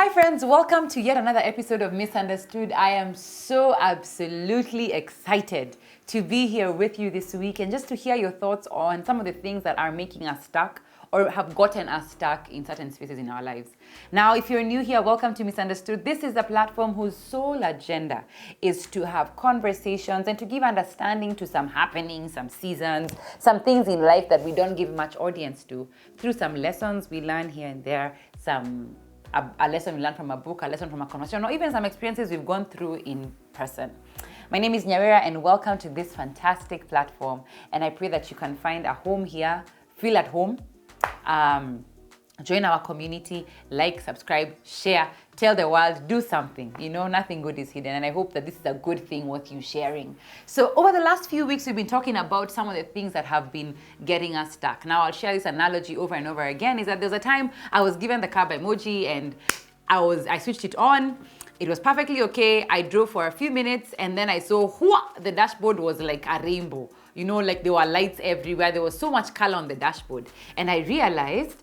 Hi friends, welcome to yet another episode of Misunderstood. I am so absolutely excited to be here with you this week and just to hear your thoughts on some of the things that are making us stuck or have gotten us stuck in certain spaces in our lives. Now, if you're new here, welcome to Misunderstood. This is a platform whose sole agenda is to have conversations and to give understanding to some happenings, some seasons, some things in life that we don't give much audience to, through some lessons we learn here and there, a lesson we learned from a book, a lesson from a conversation, or even some experiences we've gone through in person. My name is Nyawera and welcome to this fantastic platform. And I pray that you can find a home here, feel at home, join our community, like, subscribe, share, tell the world, do something. You know, nothing good is hidden. And I hope that this is a good thing worth you sharing. So over the last few weeks, we've been talking about some of the things that have been getting us stuck. Now, I'll share this analogy over and over again, is that there's a time I was given the car by emoji and I switched it on. It was perfectly okay. I drove for a few minutes and then I saw the dashboard was like a rainbow. You know, like there were lights everywhere. There was so much color on the dashboard. And I realized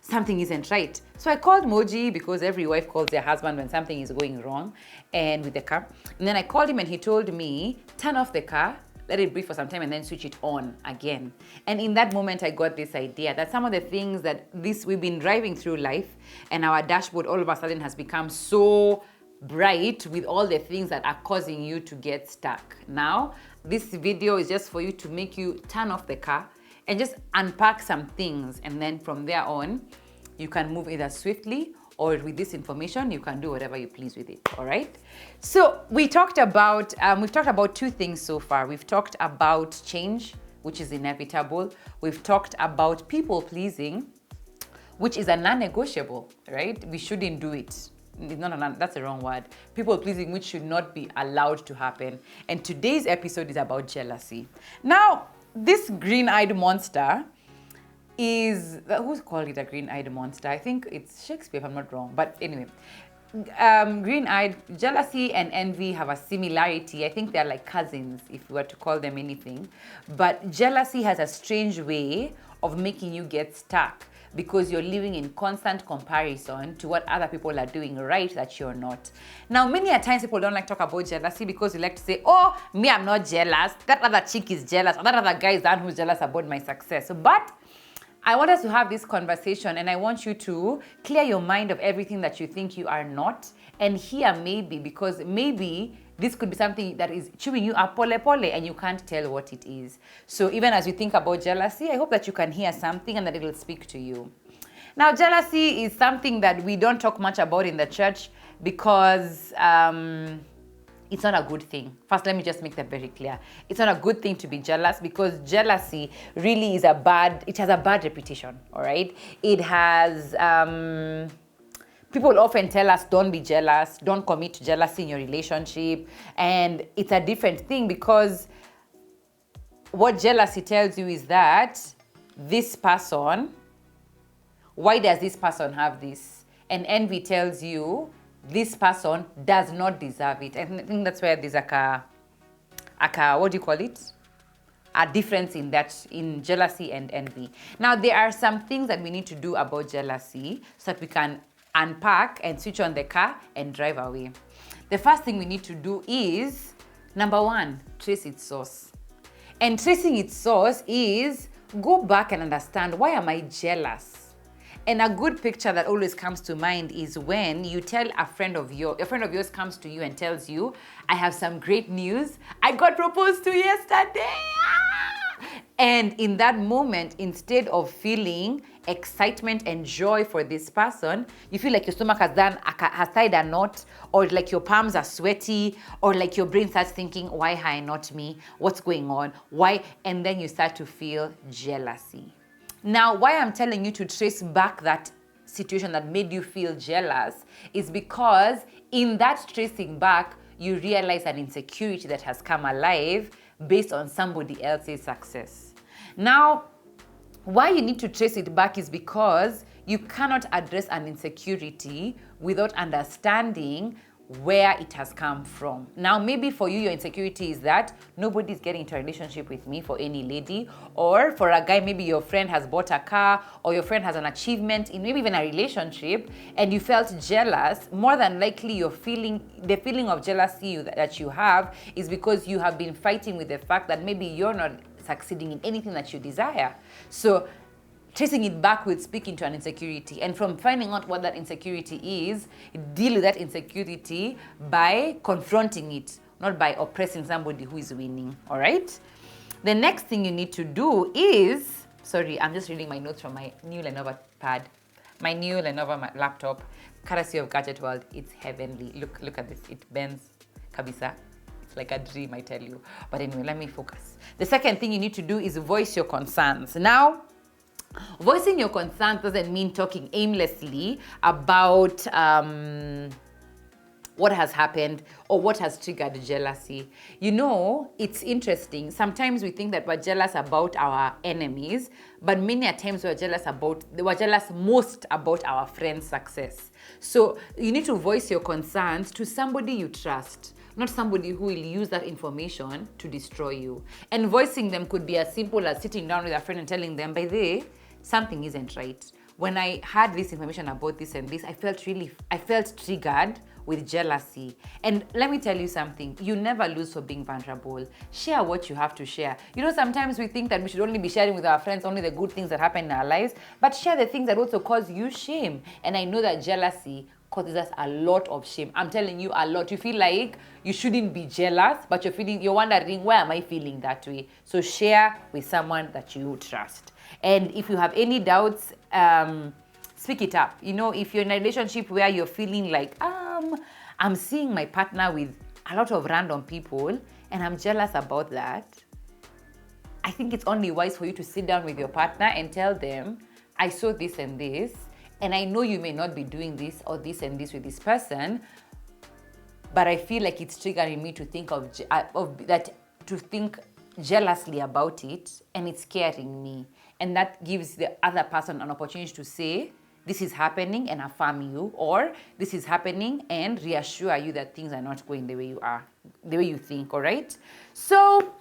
something isn't right. So I called Moji, because every wife calls their husband when something is going wrong and with the car. And then I called him and he told me, turn off the car, let it breathe for some time and then switch it on again. And in that moment, I got this idea that some of the things that we've been driving through life and our dashboard all of a sudden has become so bright with all the things that are causing you to get stuck. Now, this video is just for you to make you turn off the car and just unpack some things. And then from there on, you can move either swiftly or with this information, you can do whatever you please with it, all right? So we've talked about two things so far. We've talked about change, which is inevitable. We've talked about people pleasing, which is a non-negotiable, right? We shouldn't do it. That's the wrong word. People pleasing, which should not be allowed to happen. And today's episode is about jealousy. Now, this green-eyed monster is, who's called it a green-eyed monster? I think it's Shakespeare, if I'm not wrong. But anyway, green-eyed, jealousy and envy have a similarity. I think they're like cousins, if we were to call them anything. But jealousy has a strange way of making you get stuck, because you're living in constant comparison to what other people are doing right that you're not. Now, many a times people don't like to talk about jealousy because you like to say, oh, me, I'm not jealous. That other chick is jealous. Or that other guy is the one who's jealous about my success. But I want us to have this conversation and I want you to clear your mind of everything that you think you are not and hear maybe, because maybe this could be something that is chewing you up pole and you can't tell what it is. So even as you think about jealousy, I hope that you can hear something and that it will speak to you. Now, jealousy is something that we don't talk much about in the church because it's not a good thing. First, let me just make that very clear. It's not a good thing to be jealous, because jealousy really is it has a bad reputation, all right? It has, people often tell us, don't be jealous, don't commit to jealousy in your relationship. And it's a different thing, because what jealousy tells you is that this person, why does this person have this? And envy tells you this person does not deserve it. And I think that's where there's what do you call it? A difference in jealousy and envy. Now, there are some things that we need to do about jealousy so that we can unpack and switch on the car and drive away. The first thing we need to do is, number one, trace its source. And tracing its source is go back and understand, why am I jealous? And a good picture that always comes to mind is when you tell a friend of yours comes to you and tells you, I have some great news. I got proposed to yesterday. And in that moment, instead of feeling excitement and joy for this person, you feel like your stomach has tied a knot, or like your palms are sweaty, or like your brain starts thinking, why hi, not me? What's going on? Why? And then you start to feel jealousy. Now, why I'm telling you to trace back that situation that made you feel jealous is because in that tracing back, you realize an insecurity that has come alive based on somebody else's success. Now, why you need to trace it back is because you cannot address an insecurity without understanding where it has come from. Now, maybe for you, your insecurity is that nobody's getting into a relationship with me, for any lady, or for a guy, maybe your friend has bought a car, or your friend has an achievement in maybe even a relationship, and you felt jealous. More than likely, the feeling of jealousy that you have is because you have been fighting with the fact that maybe you're not succeeding in anything that you desire. So tracing it back with speaking to an insecurity, and from finding out what that insecurity is, deal with that insecurity by confronting it, not by oppressing somebody who is winning. All right? The next thing you need to do is, sorry, I'm just reading my notes from my new Lenovo pad, my new Lenovo laptop, courtesy of Gadget World. It's heavenly. Look at this. It bends, kabisa. It's like a dream, I tell you. But anyway, let me focus. The second thing you need to do is voice your concerns. Now, voicing your concerns doesn't mean talking aimlessly about what has happened or what has triggered jealousy. You know, it's interesting. Sometimes we think that we're jealous about our enemies, but many a times we're jealous most about our friend's success. So you need to voice your concerns to somebody you trust, not somebody who will use that information to destroy you. And voicing them could be as simple as sitting down with a friend and telling them, by the way, something isn't right. When I had this information about this and this, I felt triggered with jealousy. And let me tell you something, you never lose for being vulnerable. Share what you have to share. You know, sometimes we think that we should only be sharing with our friends only the good things that happen in our lives, but share the things that also cause you shame. And I know that jealousy causes us a lot of shame. I'm telling you, a lot. You feel like you shouldn't be jealous, but you're wondering, why am I feeling that way? So share with someone that you trust. And if you have any doubts, speak it up. You know, if you're in a relationship where you're feeling like, I'm seeing my partner with a lot of random people and I'm jealous about that, I think it's only wise for you to sit down with your partner and tell them, I saw this and this, and I know you may not be doing this or this and this with this person, but I feel like it's triggering me to think to think jealously about it, and it's scaring me. And that gives the other person an opportunity to say, this is happening, and affirm you, or this is happening and reassure you that things are not going the way you think, all right? So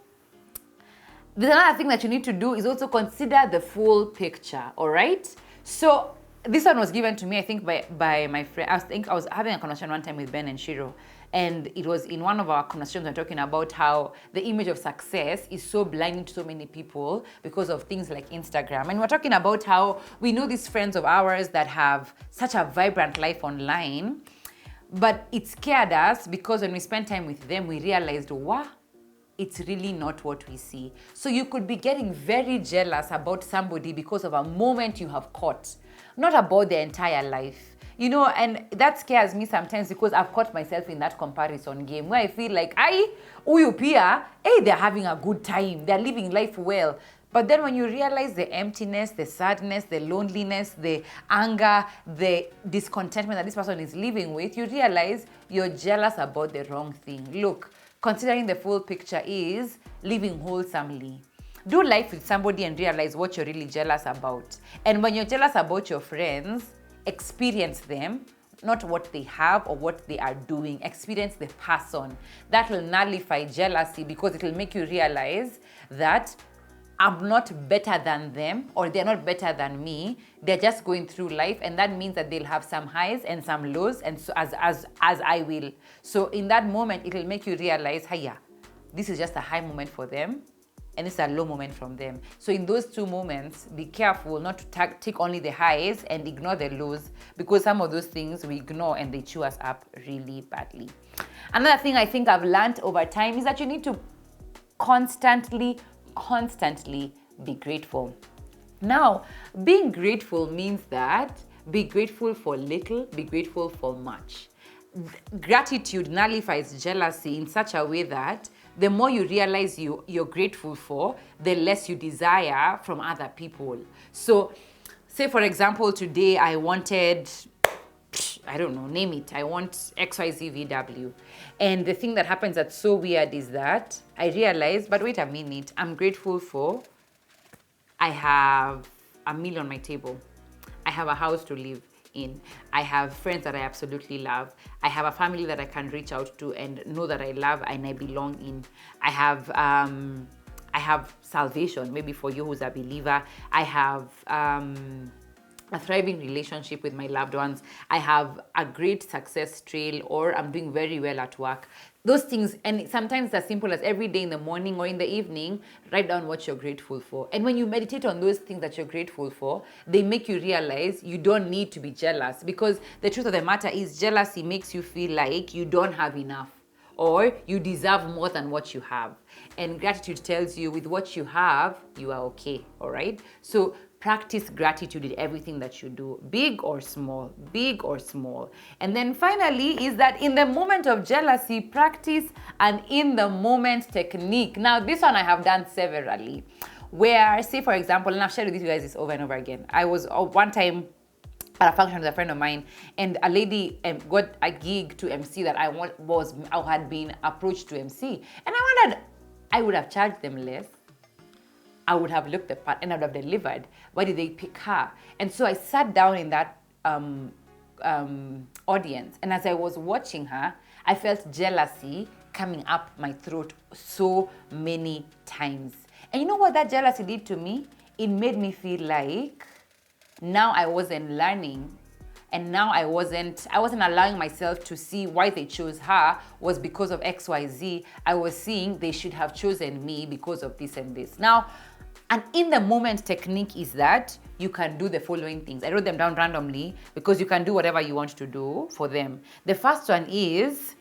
there's another thing that you need to do is also consider the full picture, all right? So this one was given to me, I think, by my friend. I was having a conversation one time with Ben and Shiro, and it was in one of our conversations we're talking about how the image of success is so blinding to so many people because of things like Instagram. And we're talking about how we know these friends of ours that have such a vibrant life online, but it scared us because when we spent time with them, we realized, wow, it's really not what we see. So you could be getting very jealous about somebody because of a moment you have caught, not about their entire life. You know, and that scares me sometimes because I've caught myself in that comparison game where I feel like, uyu pia, they're having a good time, they're living life well. But then when you realize the emptiness, the sadness, the loneliness, the anger, the discontentment that this person is living with, you realize you're jealous about the wrong thing. Look, considering the full picture is living wholesomely. Do life with somebody and realize what you're really jealous about. And when you're jealous about your friends, experience them, not what they have or what they are doing. Experience the person. That will nullify jealousy because it will make you realize that I'm not better than them or they're not better than me. They're just going through life, and that means that they'll have some highs and some lows, and so as I will. So in that moment, it will make you realize, this is just a high moment for them, and it's a low moment from them. So in those two moments, be careful not to take only the highs and ignore the lows, because some of those things we ignore and they chew us up really badly. Another thing I think I've learned over time is that you need to constantly be grateful. Now, being grateful means that be grateful for little, be grateful for much. Gratitude nullifies jealousy in such a way that the more you realize you're grateful for, the less you desire from other people. So, say for example, today I wanted, I don't know, name it, I want XYZ VW. And the thing that happens that's so weird is that I realize, but wait a minute, I'm grateful for, I have a meal on my table. I have a house to live. in. I have friends that I absolutely love. I have a family that I can reach out to and know that I love and I belong in. I have salvation, maybe for you who's a believer. I have a thriving relationship with my loved ones. I have a great success trail, or I'm doing very well at work. Those things, and sometimes as simple as every day in the morning or in the evening, write down what you're grateful for. And when you meditate on those things that you're grateful for, they make you realize you don't need to be jealous, because the truth of the matter is jealousy makes you feel like you don't have enough, or you deserve more than what you have. And gratitude tells you with what you have, you are okay, all right? So practice gratitude in everything that you do, big or small, big or small. And then finally is that in the moment of jealousy, practice an in the moment technique. Now, this one I have done severally, where, say for example, and I've shared with you guys this over and over again. I was one time at a function with a friend of mine, and a lady got a gig to MC that I had been approached to MC, and I wondered, I would have charged them less, I would have looked the part, and I would have delivered. Why did they pick her? And so I sat down in that audience, and as I was watching her, I felt jealousy coming up my throat so many times. And you know what that jealousy did to me? It made me feel like now I wasn't learning, and now I wasn't allowing myself to see why they chose her was because of XYZ. I was seeing they should have chosen me because of this and this. Now, an in the moment technique is that you can do the following things. I wrote them down randomly because you can do whatever you want to do for them. The first one is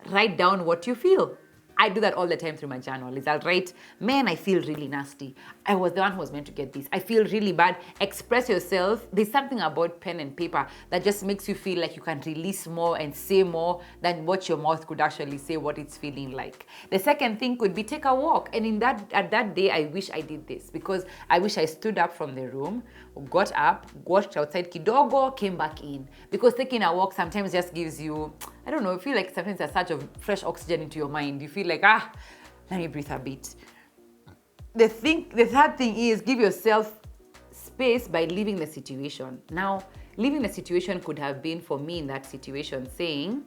write down what you feel. I do that all the time through my journal. I'll write, man, I feel really nasty. I was the one who was meant to get this. I feel really bad. Express yourself. There's something about pen and paper that just makes you feel like you can release more and say more than what your mouth could actually say what it's feeling like. The second thing could be take a walk. And at that day, I wish I did this, because I wish I stood up from the room, got up, watched outside kidogo, came back in. Because taking a walk sometimes just gives you, I don't know, I feel like sometimes a surge of fresh oxygen into your mind. You feel like, let me breathe a bit. The third thing is give yourself space by leaving the situation. Now, leaving the situation could have been, for me in that situation, saying,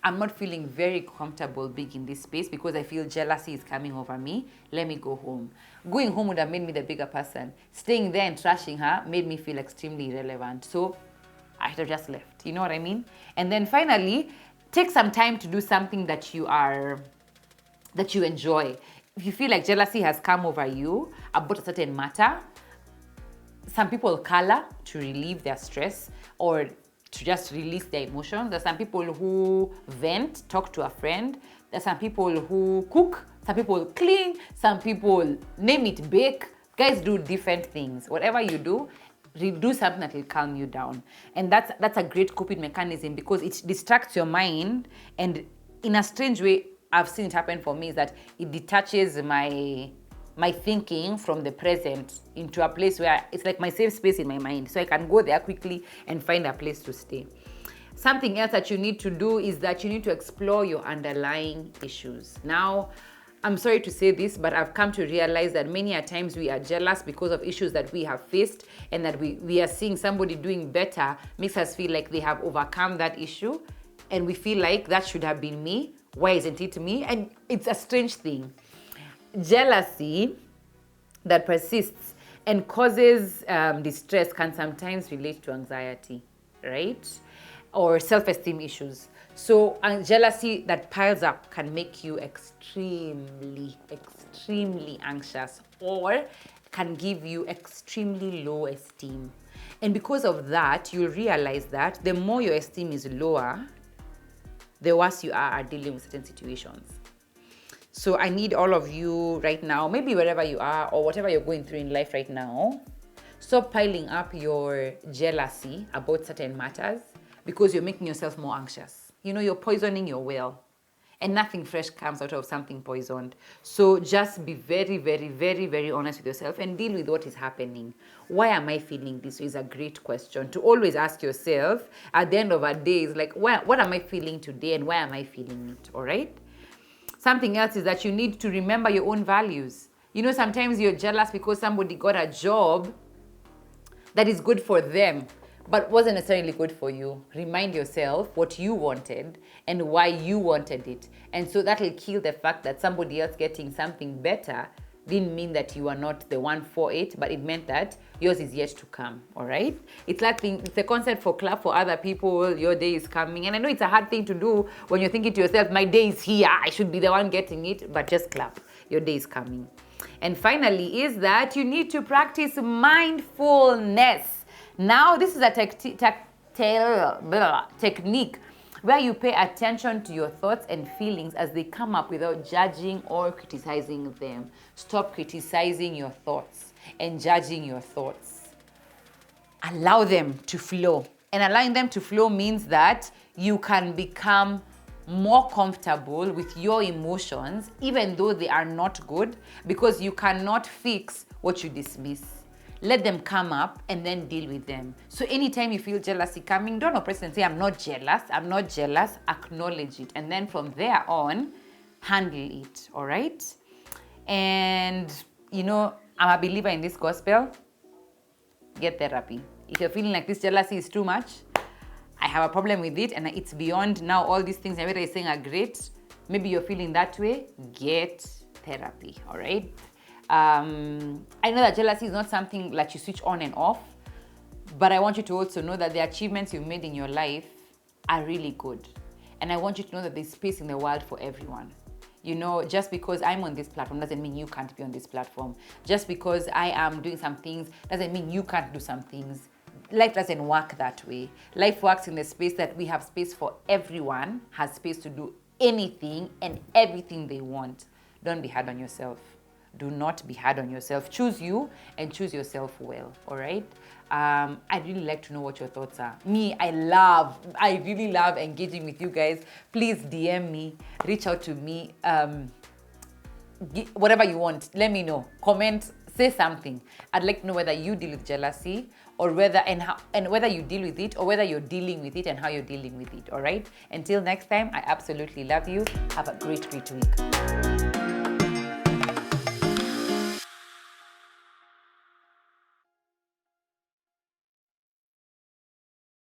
I'm not feeling very comfortable being in this space because I feel jealousy is coming over me. Let me go home. Going home would have made me the bigger person. Staying there and trashing her made me feel extremely irrelevant. So I should have just left. You know what I mean? And then finally, take some time to do something that you enjoy. If you feel like jealousy has come over you about a certain matter, some people color to relieve their stress or to just release their emotions. There's some people who vent, talk to a friend. There's some people who cook, some people clean, some people name it, bake. Guys do different things. Whatever you do something that will calm you down. And that's a great coping mechanism, because it distracts your mind, and in a strange way, I've seen it happen for me, is that it detaches my thinking from the present into a place where it's like my safe space in my mind. So I can go there quickly and find a place to stay. Something else that you need to do is that you need to explore your underlying issues. Now, I'm sorry to say this, but I've come to realize that many a times we are jealous because of issues that we have faced, and that we are seeing somebody doing better makes us feel like they have overcome that issue, and we feel like that should have been me. Why isn't it me? And it's a strange thing. Jealousy that persists and causes distress can sometimes relate to anxiety, right? Or self-esteem issues. So jealousy that piles up can make you extremely anxious, or can give you extremely low esteem. And because of that, you'll realize that the more your esteem is lower, the worse you are at dealing with certain situations. So I need all of you right now, maybe wherever you are or whatever you're going through in life right now, stop piling up your jealousy about certain matters, because you're making yourself more anxious. You know, you're poisoning your well, and nothing fresh comes out of something poisoned. So just be very honest with yourself and deal with what is happening. Why am I feeling this? Is a great question to always ask yourself at the end of a day. Is like, what am I feeling today, and why am I feeling it? All right. Something else is that you need to remember your own values. You know, sometimes you're jealous because somebody got a job that is good for them, but wasn't necessarily good for you. Remind yourself what you wanted and why you wanted it. And so that'll kill the fact that somebody else getting something better didn't mean that you are not the one for it, but it meant that yours is yet to come. All right? It's the concept for clap for other people. Your day is coming. And I know it's a hard thing to do when you're thinking to yourself, my day is here, I should be the one getting it, but just clap. Your day is coming. And finally is that you need to practice mindfulness. Now, this is a technique where you pay attention to your thoughts and feelings as they come up without judging or criticizing them. Stop criticizing your thoughts and judging your thoughts. Allow them to flow. And allowing them to flow means that you can become more comfortable with your emotions, even though they are not good, because you cannot fix what you dismiss. Let them come up and then deal with them. So anytime you feel jealousy coming, don't oppress and say, I'm not jealous. Acknowledge it. And then from there on, handle it, all right? And, I'm a believer in this gospel. Get therapy. If you're feeling like this jealousy is too much, I have a problem with it, and it's beyond now all these things everybody is saying are great. Maybe you're feeling that way, get therapy, all right? I know that jealousy is not something that you switch on and off, but I want you to also know that the achievements you've made in your life are really good. And I want you to know that there's space in the world for everyone. Just because I'm on this platform doesn't mean you can't be on this platform. Just because I am doing some things doesn't mean you can't do some things. Life doesn't work that way. Life works in the space that we have space for everyone, has space to do anything and everything they want. Don't be hard on yourself. Do not be hard on yourself. Choose you and choose yourself well, all right? I'd really like to know what your thoughts are. I really love engaging with you guys. Please DM me, reach out to me, whatever you want. Let me know. Comment, say something. I'd like to know whether you deal with jealousy or whether you deal with it, or whether you're dealing with it and how you're dealing with it, all right? Until next time, I absolutely love you. Have a great week.